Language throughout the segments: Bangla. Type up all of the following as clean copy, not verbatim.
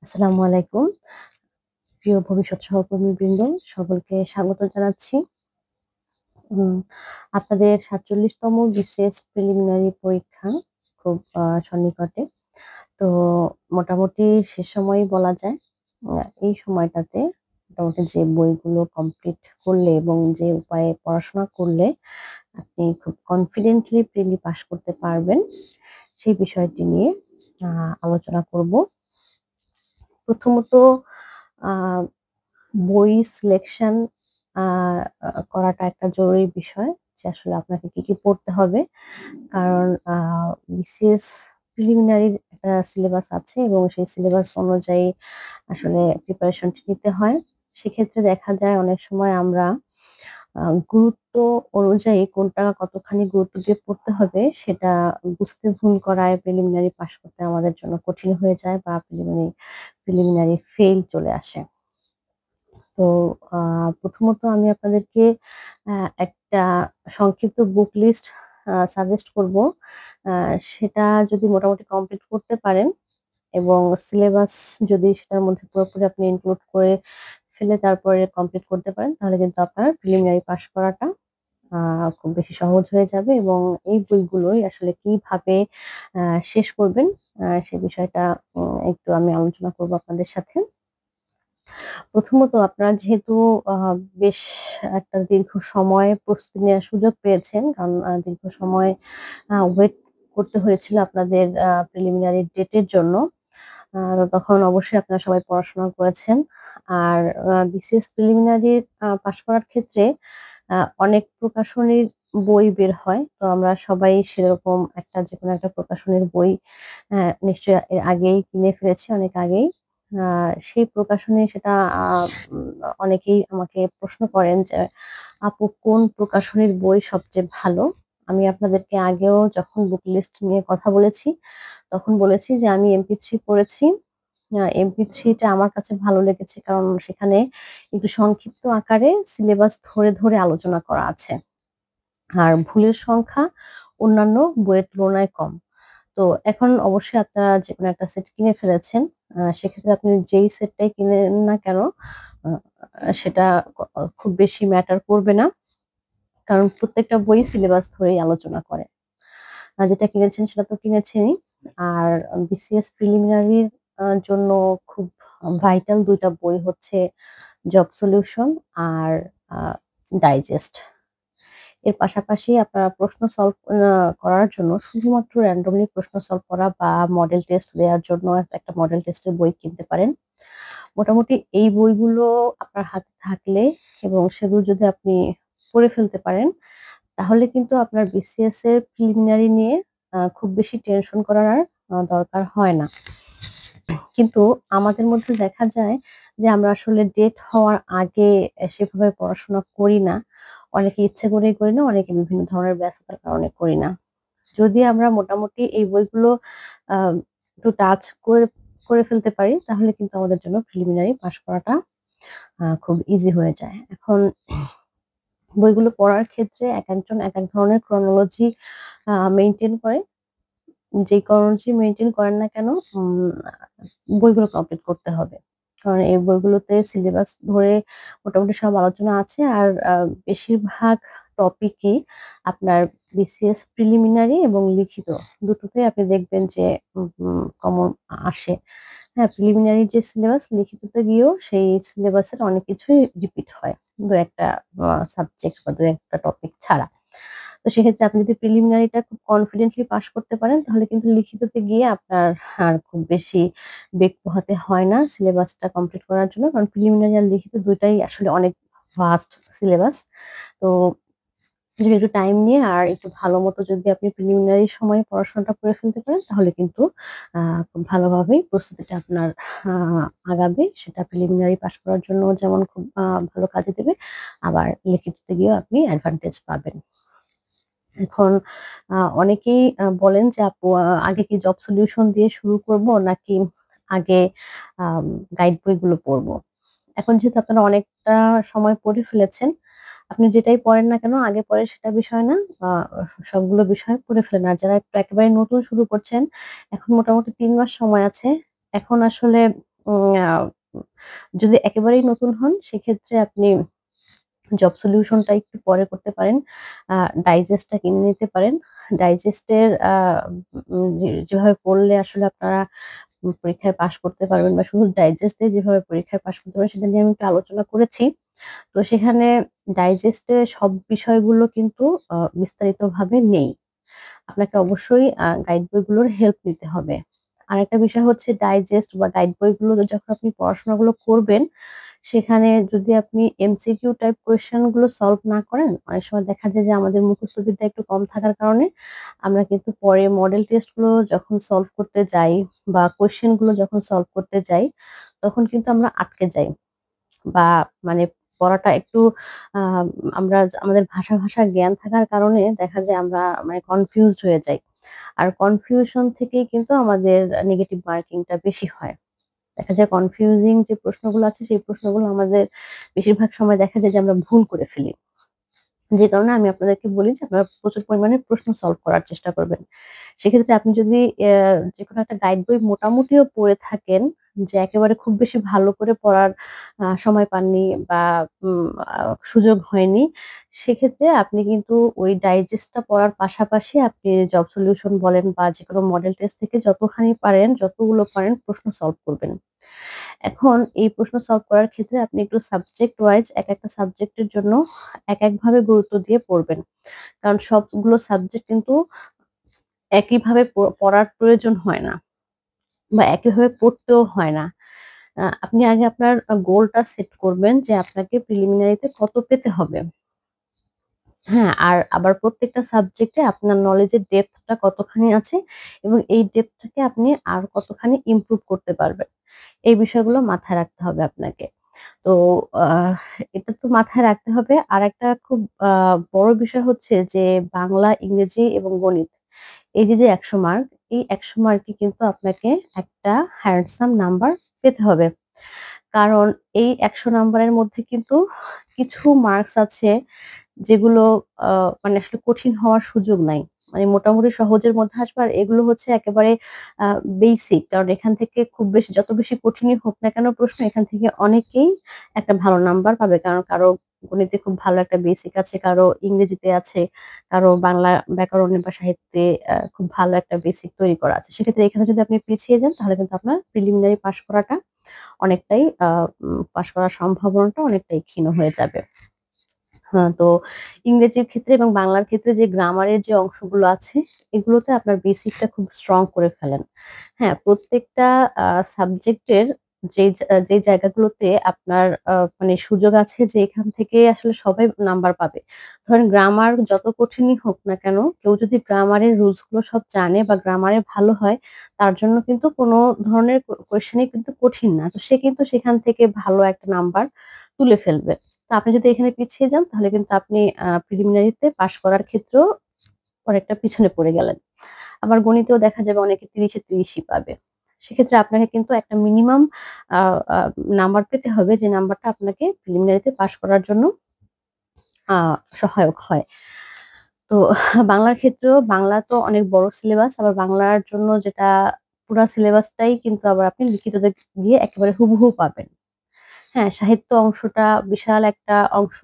আসসালামু আলাইকুম। প্রিয় ভবিষ্যৎ সহকর্মীবৃন্দ, সকলকে স্বাগত জানাচ্ছি। উম আপনাদের ৪৭ তম বিসিএস প্রিলিমিনারি পরীক্ষা খুব সন্নিকটে। তো মোটামুটি শেষ সময়ই বলা যায়। এই সময়টাতে মোটামুটি যে বইগুলো কমপ্লিট করলে এবং যে উপায়ে পড়াশোনা করলে আপনি খুব কনফিডেন্টলি প্রিলি পাস করতে পারবেন, সেই বিষয়টি নিয়ে আ আলোচনা করব। প্রথমত আ বই সিলেকশন আ আ করাটা একটা জরুরি বিষয় যে আসলে আপনাকে কি পড়তে হবে। কারণ বিসিএস প্রিলিমিনারির একটা সিলেবাস আছে এবং সেই সিলেবাস অনুযায়ী আসলে প্রিপারেশনটি নিতে হয়। সেক্ষেত্রে দেখা যায় অনেক সময় আমরা আ গুরুত্ব অনুযায়ী কোনটা কতখানি গুরুত্ব দিয়ে পড়তে হবে সেটা বুঝতে ভুল করায় প্রিলিমিনারি পাস করতে আমাদের জন্য কঠিন হয়ে যায় বা প্রিলিমিনারি ফেইল চলে আসে। তো আ প্রথমত আমি আপনাদেরকে আ একটা সংক্ষিপ্ত বুক লিস্ট সাজেস্ট করব। আ সেটা যদি মোটামুটি কমপ্লিট করতে পারেন এবং সিলেবাস যদি সেটার মধ্যে পুরোপুরি আপনি ইনক্লুড করে ফেলে তারপরে কমপ্লিট করতে পারেন, তাহলে কিন্তু আপনার প্রিলিমিনারি পাস করাটা আ খুব বেশি সহজ হয়ে যাবে এবং এই বইগুলোই আসলে কিভাবে শেষ করবেন সে বিষয়টা একটু আমি আলোচনা করব আপনাদের সাথে। প্রথমত আপনারা যেহেতু আ বেশ একটা দীর্ঘ সময় প্রস্তুতি নেওয়ার সুযোগ পেয়েছেন। কারণ দীর্ঘ সময় ওয়েট করতে হয়েছিল আপনাদের প্রিলিমিনারি ডেটের জন্য। তখন অবশ্যই আপনারা সবাই পড়াশোনা করেছেন। আর বিসিএস প্রিলিমিনারি পাস করার ক্ষেত্রে আ অনেক প্রকাশনীর বই বের হয়। তো আমরা সবাই সেরকম যেকোনো একটা প্রকাশনীর বই নিশ্চয়ই এর আগেই কিনে ফেলেছি অনেক আগেই। আ সেই প্রকাশনী সেটা আ উম অনেকেই আমাকে প্রশ্ন করেন যে, "আপু কোন প্রকাশনীর বই সবচেয়ে ভালো?" আমি আপনাদেরকে আগেও যখন বুক লিস্ট নিয়ে কথা বলেছি, তখন বলেছি যে আমি এমপি3 পড়েছি। এমপি3 টা আমার কাছে ভালো লেগেছে কারণ সেখানে একটু সংক্ষিপ্ত আকারে সিলেবাস ধরে আলোচনা করা আছে। আর ভুলের সংখ্যা অন্যান্য বইয়ের তুলনায় কম। তো এখন অবশ্যই আপনারা যেকোনো একটা সেট কিনে ফেলেছেন। সেক্ষেত্রে আপনি যেই সেটটাই কিনেন না কেন, আ সেটা খুব বেশি ম্যাটার করবে না। কারণ প্রত্যেকটা বই সিলেবাস ধরেই আলোচনা করে। যেটা কিনেছেন সেটা তো কিনেছেনই। আর বিসিএস প্রিলিমিনারির জন্য খুব ভাইটাল ২ টা বই হচ্ছে জব সলিউশন আর আ ডাইজেস্ট। এর পাশাপাশি আপনারা প্রশ্ন সলভ করার জন্য শুধুমাত্র randomly প্রশ্ন সলভ করা বা মডেল টেস্ট দেওয়ার জন্য একটা মডেল টেস্টের বই কিনতে পারেন। মোটামুটি এই বইগুলো আপনার হাতে থাকলে এবং সেগুলো যদি আপনি পড়ে ফেলতে পারেন, তাহলে কিন্তু আপনার বিসিএস এর প্রিলিমিনারি নিয়ে খুব বেশি টেনশন করার আর দরকার হয় না। কিন্তু আমাদের মধ্যে দেখা যায় যে আমরা আসলে ডেট হওয়ার আগে সেভাবে পড়াশোনা করি না। অনেকে ইচ্ছে করেই করি না, অনেকে বিভিন্ন ধরনের ব্যস্ততার কারণে করি না। যদি আমরা মোটামুটি এই বইগুলো আ একটু টাচ করে ফেলতে পারি, তাহলে কিন্তু আমাদের জন্য প্রিলিমিনারি পাস করাটা খুব ইজি হয়ে যায়। এখন বইগুলো পড়ার ক্ষেত্রে একেকজন একেক ধরনের ক্রনোলজি মেইনটেইন করে। যেই ক্রনোলজি মেইনটেইন করেন না কেন, বইগুলো কমপ্লিট করতে হবে। কারণ এই বইগুলোতে সিলেবাস ধরে মোটামুটি সব আলোচনা আছে। আর বেশিরভাগ টপিকই আপনার বিসিএস প্রিলিমিনারি এবং লিখিত দুটোতেই আপনি দেখবেন যে কমন আসে। হ্যাঁ, প্রিলিমিনারি যে সিলেবাস লিখিততে গিয়েও সেই সিলেবাসের অনেক কিছুই রিপিট হয়। ২-১ টা সাবজেক্ট বা ২-১ টা টপিক ছাড়া। তো সেক্ষেত্রে আপনি যদি প্রিলিমিনারিটা খুব কনফিডেন্টলি পাস করতে পারেন, তাহলে কিন্তু লিখিততে গিয়ে আপনার আর খুব বেশি বেগ পোহাতে হয় না সিলেবাসটা কমপ্লিট করার জন্য। কারণ প্রিলিমিনারি আর লিখিত ২ টাই আসলে অনেক ভাস্ট সিলেবাস। তো যদি একটু টাইম নিয়ে আর একটু ভালোমতো যদি আপনি প্রিলিমিনারি সময়ে পড়াশোনাটা করে ফেলতে পারেন, তাহলে কিন্তু আ খুব ভালোভাবেই প্রস্তুতিটা আপনার আ আগাবে। সেটা প্রিলিমিনারি পাস করার জন্য যেমন খুব ভালো কাজে দেবে, আবার লিখিততে গিয়েও আপনি অ্যাডভান্টেজ পাবেন। এখন অনেকেই বলেন যে, "আপু আগে কি জব সলিউশন দিয়ে শুরু করব নাকি আগে আম গাইড বইগুলো পড়ব?" এখন যেহেতু আপনারা অনেকটা সময় পড়ে ফেলেছেন, আপনি যেটাই পড়েন না কেন আগে পরে সেটা বিষয় না। আ সবগুলো বিষয় পড়ে ফেলেন। আর যারা একটু একেবারে নতুন শুরু করছেন, এখন মোটামুটি ৩ মাস সময় আছে। এখন আসলে উম আ যদি একেবারেই নতুন হন সেক্ষেত্রে আপনি জব সলিউশনটা একটু পরে করতে পারেন। আ ডাইজেস্টটা কিনে নিতে পারেন। ডাইজেস্টের যেভাবে পড়লে আসলে আপনারা পরীক্ষায় পাস করতে পারবেন বা শুধু ডাইজেস্ট দিয়ে যেভাবে পরীক্ষায় পাস করতে পারবেন সেটা নিয়ে আমি একটু আলোচনা করেছি। তো সেখানে ডাইজেস্টে সব বিষয়গুলো কিন্তু বিস্তারিতভাবে নেই। আপনাকে অবশ্যই গাইড বইগুলোর হেল্প নিতে হবে। আরেকটা বিষয় হচ্ছে ডাইজেস্ট বা গাইড বইগুলো যখন আপনি পড়াশোনাগুলো করবেন, সেখানে যদি আপনি এমসিকিউ টাইপ কোয়েশ্চেন গুলো সলভ না করেন, অনেক সময় দেখা যায় যে আমাদের মুখস্থ বিদ্যা একটু কম থাকার কারণে আমরা কিন্তু পরে মডেল টেস্ট গুলো যখন সলভ করতে যাই বা কোয়েশ্চেন গুলো যখন সলভ করতে যাই, তখন কিন্তু আমরা আটকে যাই। বা মানে পড়াটা একটু আ আমরা আমাদের ভাষা জ্ঞান থাকার কারণে দেখা যায় আমরা মানে কনফিউজড হয়ে যাই। আর কনফিউশন থেকেই কিন্তু আমাদের নেগেটিভ মার্কিং টা বেশি হয়। দেখা যায় কনফিউজিং যে প্রশ্নগুলো আছে সেই প্রশ্নগুলো আমাদের বেশিরভাগ সময় দেখা যায় যে আমরা ভুল করে ফেলি। যে কারণে আমি আপনাদেরকে বলি যে আপনারা প্রচুর পরিমাণে প্রশ্ন সলভ করার চেষ্টা করবেন। সেক্ষেত্রে আপনি যদি যেকোনো একটা গাইড বই মোটামুটিও পড়ে থাকেন, যে একেবারে খুব বেশি ভালো করে পড়ার সময় পাননি বা উম আ সুযোগ হয়নি, সেক্ষেত্রে আপনি কিন্তু ওই ডাইজেস্টটা পড়ার পাশাপাশি আপনি জব সলিউশন বলেন বা যেকোনো মডেল টেস্ট থেকে যতখানি পারেন, যতগুলো পারেন প্রশ্ন সলভ করবেন। এখন এই প্রশ্ন সলভ করার ক্ষেত্রে আপনি একটু সাবজেক্ট ওয়াইজ একেকটা সাবজেক্টের জন্য একেকভাবে গুরুত্ব দিয়ে পড়বেন। কারণ সবগুলো সাবজেক্ট কিন্তু একইভাবে পড়ার প্রয়োজন হয় না বা একইভাবে পড়তেও হয় না। আপনি আগে আপনার গোলটা সেট করবেন যে আপনাকে প্রিলিমিনারিতে কত পেতে হবে। হ্যাঁ, আর আবার প্রত্যেকটা সাবজেক্টে আপনার নলেজের ডেপথটা কতখানি আছে এবং এই ডেপথটাকে আপনি আর কতখানি ইমপ্রুভ করতে পারবেন। এই বিষয়গুলো মাথায় রাখতে হবে আপনাকে। তো আহ এটা তো মাথায় রাখতে হবে। আরেকটা খুব আ বড় বিষয় হচ্ছে যে বাংলা, ইংরেজি এবং গণিত। এই যে ১০০ মার্ক, এই ১০০ মার্কে কিন্তু আপনাকে একটা হ্যান্ডসাম নাম্বার পেতে হবে। কারণ এই ১০০ নাম্বারের মধ্যে কিন্তু কিছু মার্কস আছে যেগুলো আ মানে আসলে কঠিন হওয়ার সুযোগ নাই। মানে মোটামুটি সহজের মধ্যে আসবে। আর এগুলো হচ্ছে একেবারে আ বেসিক। কারণ এখান থেকে খুব বেশি যত বেশি কঠিনই হোক না কেন প্রশ্ন, এখান থেকে অনেকেই একটা ভালো নাম্বার পাবে। কারণ কারো গণিতে খুব ভালো একটা বেসিক আছে, কারো ইংরেজিতে আছে, কারো বাংলা ব্যাকরণে বা সাহিত্যে খুব ভালো একটা বেসিক তৈরি করা আছে। সেক্ষেত্রে এখানে যদি আপনি পিছিয়ে যান তাহলে কিন্তু আপনার প্রিলিমিনারি পাস করাটা অনেকটাই পাস করার সম্ভাবনাটা অনেকটাই ক্ষীণ হয়ে যাবে। হ্যাঁ, তো ইংরেজির ক্ষেত্রে এবং বাংলার ক্ষেত্রে যে গ্রামারের যে অংশগুলো আছে, এগুলোতে আপনার বেসিকটা খুব স্ট্রং করে ফেলেন। হ্যাঁ, প্রত্যেকটা সাবজেক্টের যে জায়গাগুলোতে আপনার মানে সুযোগ আছে যে এখান থেকে আসলে সবাই নাম্বার পাবে। ধরেন গ্রামার যত কঠিনই হোক না কেন, কেউ যদি গ্রামারের রুলস গুলো সব জানে বা গ্রামারে ভালো হয়, তার জন্য কিন্তু কোনো ধরনের কোয়েশ্চেনই কিন্তু কঠিন না। তো সে কিন্তু সেখান থেকে ভালো একটা নাম্বার তুলে ফেলবে। তো আপনি যদি এখানে পিছিয়ে যান তাহলে কিন্তু আপনি প্রিলিমিনারিতে পাস করার ক্ষেত্রেও অনেকটা পিছনে পড়ে গেলেন। আবার গণিতেও দেখা যাবে অনেকে ৩০ এ ৩০ ই পাবে। সেক্ষেত্রে আপনাকে কিন্তু একটা মিনিমাম আ আ নাম্বার পেতে হবে যে নাম্বারটা আপনাকে প্রিলিমিনারিতে পাস করার জন্য আ সহায়ক হয়। তো বাংলার ক্ষেত্রেও বাংলা তো অনেক বড় সিলেবাস। আবার বাংলার জন্য যেটা পুরা সিলেবাসটাই কিন্তু আবার আপনি লিখিততে গিয়ে একেবারে হুবহু পাবেন। হ্যাঁ, সাহিত্য অংশটা বিশাল একটা অংশ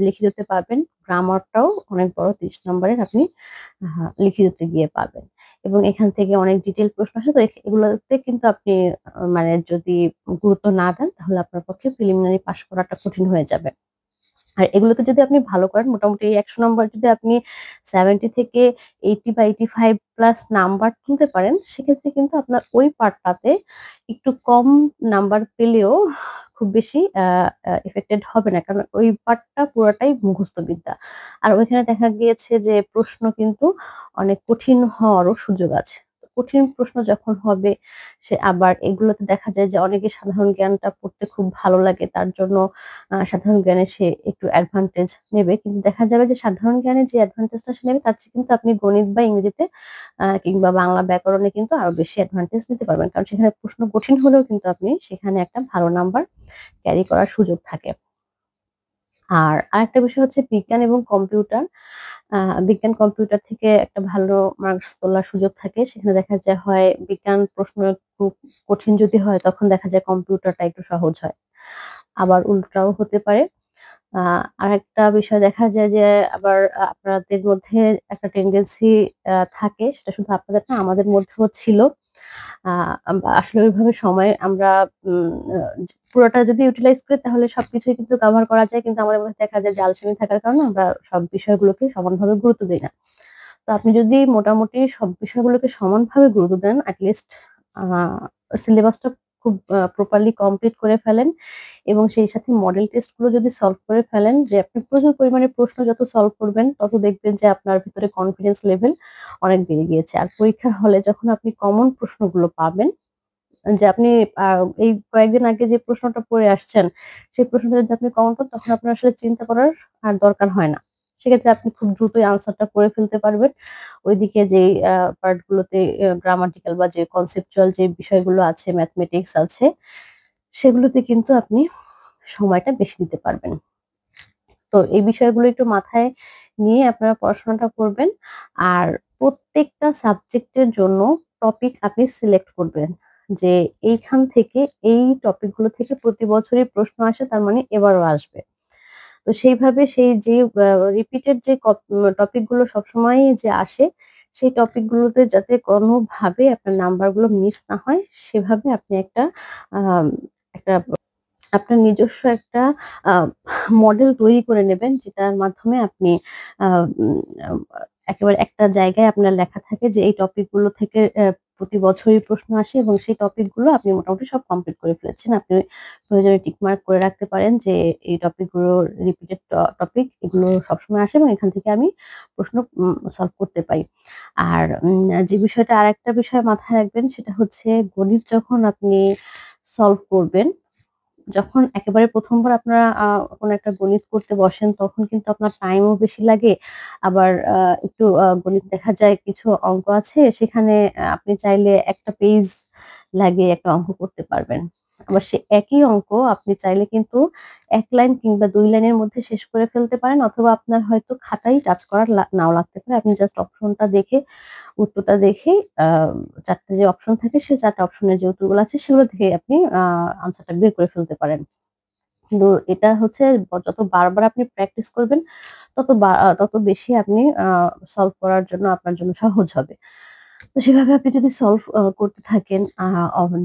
লিখিততে পাবেন। গ্রামারটাও অনেক বড় ৩০ নম্বরের আপনি লিখিততে গিয়ে পাবেন। এবং এখান থেকে অনেক ডিটেইল প্রশ্ন আসে। তো এগুলোতে কিন্তু আপনি মানে যদি গুরুত্ব না দেন তাহলে আপনার পক্ষে প্রিলিমিনারি পাস করাটা কঠিন হয়ে যাবে। আর এগুলোতে যদি আপনি ভালো করেন মোটামুটি ১০০ নাম্বার যদি আপনি 70 থেকে 80 বা 85 প্লাস নাম্বার তুলতে পারেন, সেক্ষেত্রে কিন্তু আপনার ওই পার্টটাতে একটু কম নাম্বার পেলেও খুব বেশি আ আ এফেক্টেড হবে না। কারণ ওই পার্টটা পুরাটাই মুখস্থ বিদ্যা। আর ওইখানে দেখা গিয়েছে যে প্রশ্ন কিন্তু অনেক কঠিন হওয়ারও সুযোগ আছে। কঠিন প্রশ্ন যখন হবে আবার এগুলোতে দেখা যায় যে অনেকে সাধারণ জ্ঞানটা পড়তে খুব ভালো লাগে। তার জন্য সাধারণ জ্ঞানে সে একটু অ্যাডভান্টেজ নেবে। কিন্তু দেখা যাবে যে সাধারণ জ্ঞানে যে অ্যাডভান্টেজটা সে নেবে তার চেয়ে কিন্তু আপনি গণিত বা ইংরেজিতে কিংবা বাংলা ব্যাকরণে কিন্তু আরো বেশি অ্যাডভান্টেজ নিতে পারবেন। কারণ সেখানে প্রশ্ন কঠিন হলেও কিন্তু আপনি সেখানে একটা ভালো নাম্বার ক্যারি করার সুযোগ থাকে। আর আরেকটা বিষয় হচ্ছে বিজ্ঞান এবং কম্পিউটার। বিজ্ঞান কম্পিউটার থেকে একটা ভালো মার্কস তোলার সুযোগ থাকে। সেখানে দেখা যায় হয় বিজ্ঞান প্রশ্ন একটু কঠিন যদি হয় তখন দেখা যায় কম্পিউটারটা একটু সহজ হয়। আবার উল্টোটাও হতে পারে। আ আরেকটা বিষয় দেখা যায় যে আবার আপনাদের মধ্যে একটা টেনডেন্সি থাকে সেটা শুধু আপনাদের না আমাদের মধ্যেও ছিল। আ আসলে ওইভাবে সময় আমরা উম আ পুরোটা যদি ইউটিলাইজ করি তাহলে সবকিছুই কিন্তু কভার করা যায়। কিন্তু আমাদের মধ্যে দেখা যায় যে আলসেমি থাকার কারণে আমরা সব বিষয়গুলোকে সমানভাবে গুরুত্ব দেই না। তো আপনি যদি মোটামুটি সব বিষয়গুলোকে সমানভাবে গুরুত্ব দেন, এট লিস্ট আ সিলেবাসটা খুব প্রপারলি কমপ্লিট করে ফেলেন এবং সেই সাথে মডেল টেস্ট গুলো যদি সলভ করে ফেলেন, যে আপনি প্রচুর পরিমাণে প্রশ্ন যত সলভ করবেন, তত দেখবেন যে আপনার ভিতরে কনফিডেন্স লেভেল অনেক বেড়ে গিয়েছে। আর পরীক্ষার হলে যখন আপনি কমন প্রশ্নগুলো পাবেন, যে আপনি আ এই কয়েকদিন আগে যে প্রশ্নটা পড়ে আসছেন, সেই প্রশ্নটা যদি আপনি কমন পান তখন আপনার আসলে চিন্তা করার আর দরকার হয় না। সেক্ষেত্রে আপনি খুব দ্রুতই আনসারটা করে ফেলতে পারবেন। ওইদিকে যেই পার্ট গুলোতে গ্রামাটিক্যাল বা যে কনসেপচুয়াল যে বিষয়গুলো আছে, ম্যাথমেটিক্স আছে, সেগুলোতে কিন্তু আপনি সময়টা বেশি দিতে পারবেন। তো এই বিষয়গুলো একটু মাথায় নিয়ে আপনারা পড়াশোনাটা করবেন। আর প্রত্যেকটা সাবজেক্টের জন্য টপিক আপনি সিলেক্ট করবেন। যে এইখান থেকে এই টপিক গুলো থেকে প্রতি বছরই প্রশ্ন আসে, তার মানে এবারও আসবে। তো সেইভাবে সেই যে রিপিটেড যে টপিক গুলো সবসময়ই যে আসে, সেই টপিক গুলোতে যাতে কোনোভাবে আপনার নাম্বার গুলো মিস না হয়, সেভাবে আপনি আম একটা আপনার নিজস্ব একটা আ মডেল তৈরি করে নেবেন, যেটার মাধ্যমে আপনি আ উম আ একেবারে একটা জায়গায় আপনার লেখা থাকে যে এই টপিক গুলো থেকে প্রতি বছরই প্রশ্ন আসে এবং সেই টপিক গুলো আপনি মোটামুটি সব কমপ্লিট করে ফেলেছেন। আপনি প্রয়োজনে টিক মার্ক করে রাখতে পারেন যে এই টপিক গুলো রিপিটেড টপিক, এগুলো সবসময় আসে এবং এখান থেকে আমি প্রশ্ন সলভ করতে পারি। আর যে বিষয়টা, আরেকটা বিষয় মাথায় রাখবেন সেটা হচ্ছে গণিত যখন আপনি সলভ করবেন, যখন একেবারে ১ম বার আপনারা কোন একটা গণিত করতে বসেন তখন কিন্তু আপনার টাইমও বেশি লাগে। আবার একটু গণিত দেখা যায় কিছু অঙ্ক আছে সেখানে আপনি চাইলে একটা পেজ লাগিয়ে একটা অঙ্ক করতে পারবেন। আবার সে একই অঙ্ক আপনি চাইলে কিন্তু ১ লাইন কিংবা ২ লাইনের মধ্যে শেষ করে ফেলতে পারেন, অথবা আপনার হয়তো খাতায় টাচ করা নাও লাগতে পারে। আপনি জাস্ট অপশনটা দেখে, উত্তরটা দেখেই ৪ টে যে অপশন থাকে সেই ৪ টা অপশনের যে উত্তরগুলো আছে সেগুলো থেকেই আপনি আনসারটা বের করে ফেলতে পারেন। কিন্তু এটা হচ্ছে যত বারবার আপনি প্র্যাকটিস করবেন তত বেশি আপনি সলভ করার জন্য আপনার জন্য সহজ হবে। তো সেভাবে আপনি যদি সলভ করতে থাকেন,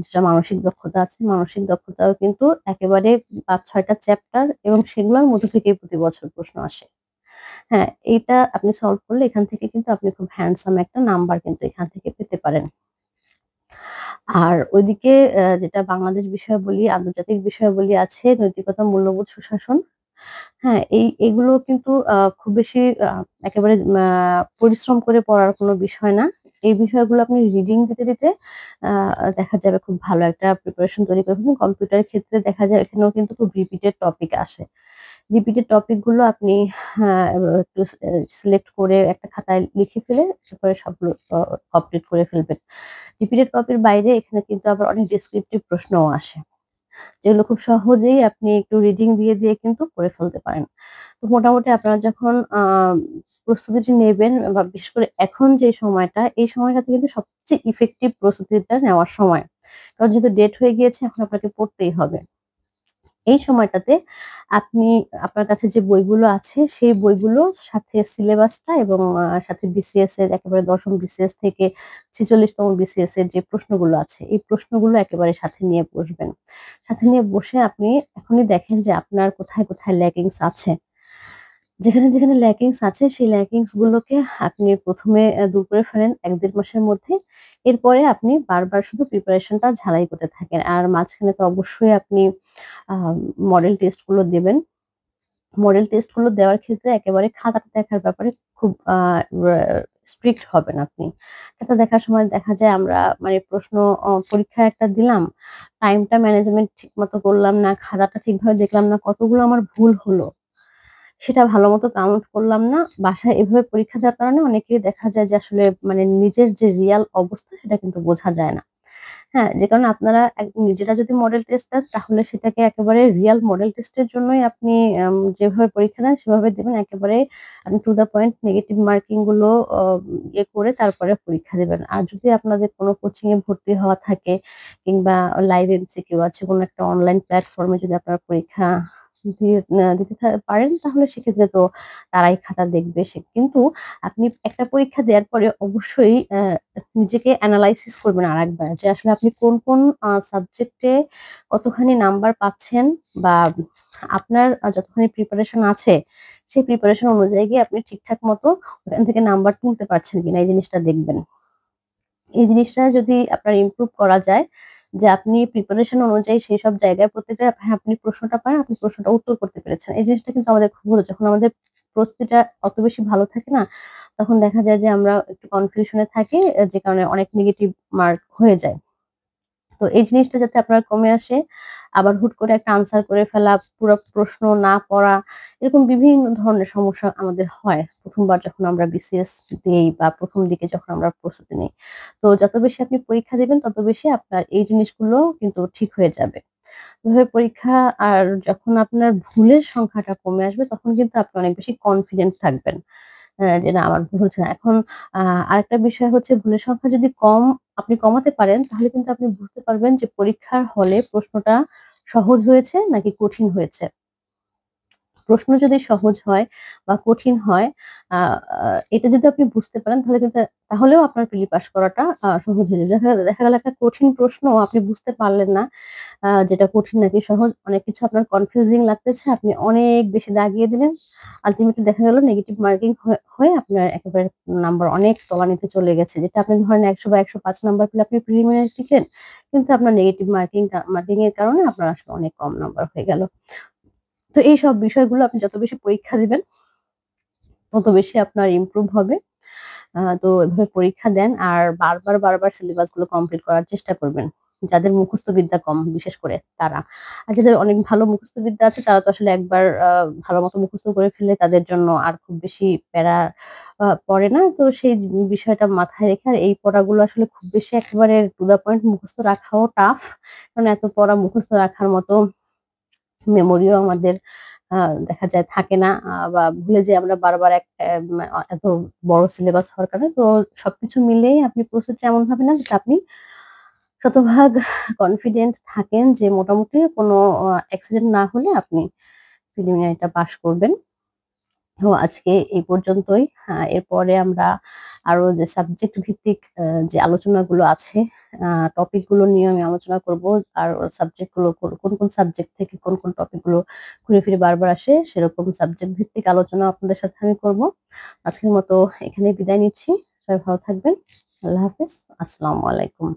যেটা মানসিক দক্ষতা আছে, মানসিক দক্ষতাও কিন্তু একেবারে ৫-৬ টা চ্যাপ্টার এবং সেগুলোর মধ্য থেকেই প্রতি বছর প্রশ্ন আসে। হ্যাঁ, এইটা আপনি সলভ করলে এখান থেকে কিন্তু আপনি খুব হ্যান্ডসাম একটা নাম্বার কিন্তু এখান থেকে পেতে পারেন। আর ওইদিকে যেটা বাংলাদেশ বিষয়াবলী, আন্তর্জাতিক বিষয়াবলী আছে, নৈতিকতা, মূল্যবোধ, সুশাসন। হ্যাঁ, এগুলো কিন্তু খুব বেশি একেবারে পরিশ্রম করে পড়ার কোনো বিষয় না। এই বিষয়গুলো আপনি রিডিং দিতে আ দেখা যাবে খুব ভালো একটা প্রিপারেশন তৈরি করে ফেলবেন। কম্পিউটারের ক্ষেত্রে দেখা যায় এখানেও কিন্তু খুব রিপিটেড টপিক আসে। রিপিটেড টপিক গুলো আপনি হ্যাঁ, একটু সিলেক্ট করে একটা খাতায় লিখে ফেলে তারপরে সবগুলো কমপ্লিট করে ফেলবেন। রিপিটেড কপির বাইরে এখানে কিন্তু আবার অনেক ডেসক্রিপটিভ প্রশ্নও আসে, যেগুলো খুব সহজেই আপনি একটু রিডিং দিয়ে কিন্তু করে ফেলতে পারেন। তো মোটামুটি আপনারা যখন প্রস্তুতিটি নেবেন বা বিশেষ করে এখন যে সময়টা, এই সময়টাতে কিন্তু সবচেয়ে ইফেক্টিভ প্রস্তুতিটা নেওয়ার সময়। কারণ যেহেতু ডেট হয়ে গিয়েছে এখন আপনাকে পড়তেই হবে। এই সময়টাতে আপনি আপনার কাছে যে বইগুলো আছে, সেই বইগুলোর সাথে সিলেবাসটা এবং সাথে বিসিএস এর একেবারে ১০ম বিসিএস থেকে ৪৬তম বিসিএস এর যে প্রশ্নগুলো আছে, এই প্রশ্নগুলো একেবারে সাথে নিয়ে বসবেন। সাথে নিয়ে বসে আপনি এখনই দেখেন যে আপনার কোথায় ল্যাকিংস আছে। যেখানে ল্যাকিংস আছে সেই ল্যাকিংস গুলোকে আপনি ১ম এ দূর করে ফেলেন ১-১.৫ মাসের মধ্যে। এরপরে আপনি বারবার শুধু প্রিপারেশনটা ঝালাই করতে থাকেন। আর মাঝখানে তো অবশ্যই আপনি আ মডেল টেস্ট গুলো দেবেন। মডেল টেস্ট গুলো দেওয়ার ক্ষেত্রে একেবারে খাতা দেখার ব্যাপারে খুব রা স্ট্রিক্ট হবেন আপনি। খাতা দেখার সময় দেখা যায় আমরা মানে প্রশ্ন পরীক্ষা একটা দিলাম, টাইমটা ম্যানেজমেন্ট ঠিকমতো করলাম না, খাতাটা ঠিকভাবে দেখলাম না, কতগুলো আমার ভুল হলো। সেটা ভালোমতো কাউন্ট করলাম না। বাসায় এভাবে পরীক্ষা দেওয়ার কারণে অনেকেই দেখা যায় যে আসলে মানে নিজের যে রিয়াল অবস্থা সেটা কিন্তু বোঝা যায় না। হ্যাঁ, যে কারণে আপনারা নিজেরা যদি মডেল টেস্ট দেন তাহলে সেটাকে একেবারে রিয়াল মডেল টেস্টের জন্যই আপনি যেভাবে পরীক্ষা দেন সেভাবে দিবেন। একেবারে আপনি to the point negative marking গুলো অ ইয়ে করে তারপরে পরীক্ষা দিবেন। আর যদি আপনাদের কোনো কোচিং এ ভর্তি হওয়া থাকে কিংবা লাইভ এমসিকিউ আছে কোনো একটা অনলাইন প্ল্যাটফর্ম এ যদি আপনারা পরীক্ষা দিয়ে দিতে পারেন তাহলে সেক্ষেত্রে তো তারাই খাতা দেখবে। কিন্তু আপনি একটা পরীক্ষা দেওয়ার পরে অবশ্যই নিজেকে এনালাইসিস করবেন আরেকবার যে আসলে আপনি কোন সাবজেক্টে কতখানি নাম্বার পাচ্ছেন বা আপনার যতখানি প্রিপারেশন আছে, সেই প্রিপারেশন অনুযায়ী গিয়ে আপনি ঠিকঠাক মতো ওখান থেকে নাম্বার তুলতে পারছেন কিনা এই জিনিসটা দেখবেন। এই জিনিসটা যদি আপনার ইমপ্রুভ করা যায় যে আপনি প্রিপারেশন অনুযায়ী সেসব জায়গায় প্রত্যেকটা হ্যাঁ, আপনি প্রশ্নটা পারেন, আপনি প্রশ্নটা উত্তর করতে পেরেছেন। এই জিনিসটা কিন্তু আমাদের খুব হতো যখন আমাদের প্রস্তুতিটা অত বেশি ভালো থাকে না, তখন দেখা যায় যে আমরা একটু কনফিউশন এ থাকি যে কারণে অনেক নেগেটিভ মার্ক হয়ে যায়। তো এই জিনিসটা যাতে আপনার কমে আসে, আবার হুট করে একটা আনসার করে ফেলা, পুরা প্রশ্ন না পড়া, এরকম বিভিন্ন ধরনের সমস্যা আমাদের হয়। ১ম বার যখন আমরা বিসিএস দেই বা ১ম দিকে যখন আমরা প্রস্তুতি নেই। তো যত বেশি আপনি পরীক্ষা দিবেন তত বেশি আপনার এই জিনিসগুলো কিন্তু ঠিক হয়ে যাবে। এভাবে পরীক্ষা আর যখন আপনার ভুলের সংখ্যাটা কমে আসবে তখন কিন্তু আপনি অনেক বেশি কনফিডেন্ট থাকবেন। যে না আমার ভুল হচ্ছে না। এখন আ আরেকটা বিষয় হচ্ছে ভুলের সংখ্যা যদি আপনি কমাতে পারেন তাহলে কিন্তু আপনি বুঝতে পারবেন যে পরীক্ষার হলে প্রশ্নটা সহজ হয়েছে নাকি কঠিন হয়েছে। প্রশ্ন যদি সহজ হয় বা কঠিন হয়, আ আ এটা যদি আপনি বুঝতে পারেন তাহলেও আপনার প্রিলি পাস করাটা সহজ হয়ে যাবে। দেখা দেখা গেল একটা কঠিন প্রশ্ন আপনি বুঝতে পারলেন না যেটা কঠিন নাকি সহজ। অনেক কিছু আপনার কনফিউজিং লাগতেছে। আপনি অনেক বেশি দাগিয়ে দিলেন। আল্টিমেটলি দেখা গেল নেগেটিভ মার্কিং হয়ে আপনার একেবারে নাম্বার অনেক তলানিতে চলে গেছে। যেটা আপনি ধরেন ১০০ বা ১০৫ নাম্বার পেলে আপনি প্রিলিমিনারি টিকলেন। কিন্তু আপনার নেগেটিভ মার্কিং এর কারণে আপনার আসলে অনেক কম নাম্বার হয়ে গেল। তো এইসব বিষয়গুলো আপনি যত বেশি পরীক্ষা দিবেন, তত বেশি আপনার ইমপ্রুভ হবে। তো এভাবে পরীক্ষা দেন আর বারবার সিলেবাস গুলো কমপ্লিট করার চেষ্টা করবেন। যাদের মুখস্থ বিদ্যা কম বিশেষ করে তারা। আর যাদের অনেক ভালো মুখস্থ বিদ্যা আছে তারা তো আসলে একবার ভালোমতো মুখস্থ করে ফেললে তাদের জন্য আর খুব বেশি প্যারা পড়ে না। তো সেই বিষয়টা মাথায় রেখে আর এই পড়াগুলো আসলে খুব বেশি একেবারে টু দ্যা পয়েন্ট মুখস্থ রাখাও টাফ। কারণ এত পড়া মুখস্থ রাখার মতো মেমোরিও আমাদের আ দেখা যায় থাকে না। বা ভুলে যাই আমরা বারবার এক এত বড় সিলেবাস হওয়ার কারণে। তো সবকিছু মিলিয়েই আপনি প্রস্তুতিটা এমনভাবে নেন যাতে আপনি শতভাগ কনফিডেন্ট থাকেন যে মোটামুটি কোনো অ্যাক্সিডেন্ট না হলে আপনি প্রিলিমিনারিটা পাস করবেন। তো আজকে এই পর্যন্তই। এরপরে আমরা আরো যে সাবজেক্ট ভিত্তিক যে আলোচনাগুলো আছে, আ টপিক গুলো নিয়ে আমি আলোচনা করব। আর সাবজেক্ট গুলো কোন সাবজেক্ট থেকে কোন টপিক গুলো ঘুরে ফিরে বারবার আসে সেরকম সাবজেক্ট ভিত্তিক আলোচনা আপনাদের সাথে আমি করব। আজকের মতো এখানেই বিদায় নিচ্ছি। সবাই ভালো থাকবেন। আল্লাহ হাফেজ। আসসালামু আলাইকুম।